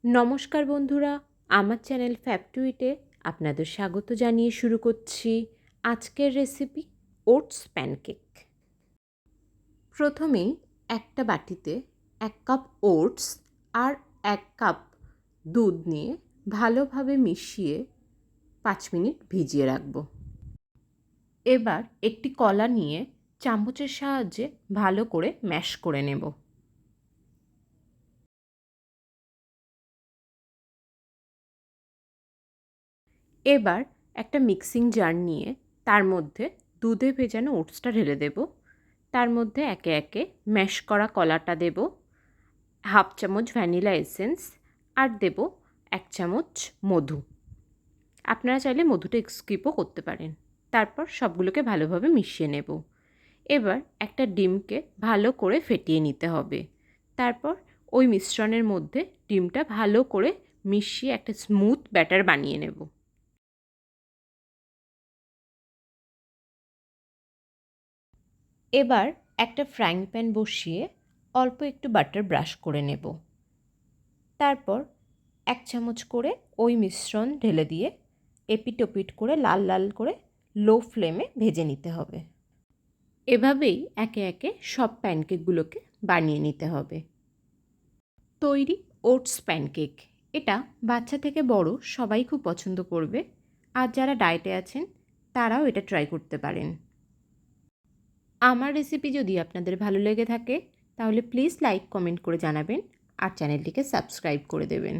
নমস্কার বন্ধুরা, আমার চ্যানেল ফ্যাব টু ইটে আপনাদের স্বাগত জানিয়ে শুরু করছি আজকের রেসিপি ওটস প্যানকেক। প্রথমেই একটা বাটিতে 1 কাপ ওটস আর 1 কাপ দুধ নিয়ে ভালোভাবে মিশিয়ে 5 মিনিট ভিজিয়ে রাখব। এবার একটি কলা নিয়ে চামচের সাহায্যে ভালো করে ম্যাশ করে নেব। এবার একটা মিক্সিং জার নিয়ে তার মধ্যে দুধে ভেজানো ওটসটা ঢেলে দেব। তার মধ্যে একে একে ম্যাশ করা কলাটা দেব, হাফ চামচ ভ্যানিলা এসেন্স আর দেব 1 চামচ মধু। আপনারা চাইলে মধুটা স্কিপও করতে পারেন। তারপর সবগুলোকে ভালোভাবে মিশিয়ে নেব। এবার একটা ডিমকে ভালো করে ফেটিয়ে নিতে হবে। তারপর ওই মিশ্রণের মধ্যে ডিমটা ভালো করে মিশিয়ে একটা স্মুথ ব্যাটার বানিয়ে নেব। এবার একটা ফ্রাইং প্যান বসিয়ে অল্প একটু বাটার ব্রাশ করে নেব। তারপর 1 চামচ করে ওই মিশ্রণ ঢেলে দিয়ে এপিট ওপিট করে লাল লাল করে লো ফ্লেমে ভেজে নিতে হবে। এভাবেই একে একে সব প্যানকেকগুলোকে বানিয়ে নিতে হবে। তৈরি ওটস প্যানকেক। এটা বাচ্চা থেকে বড় সবাই খুব পছন্দ করবে। আর যারা ডায়েটে আছেন তারাও এটা ট্রাই করতে পারেন। আমার রেসিপি যদি আপনাদের ভালো লেগে থাকে তাহলে প্লিজ লাইক কমেন্ট করে জানাবেন আর চ্যানেলটিকে সাবস্ক্রাইব করে দেবেন।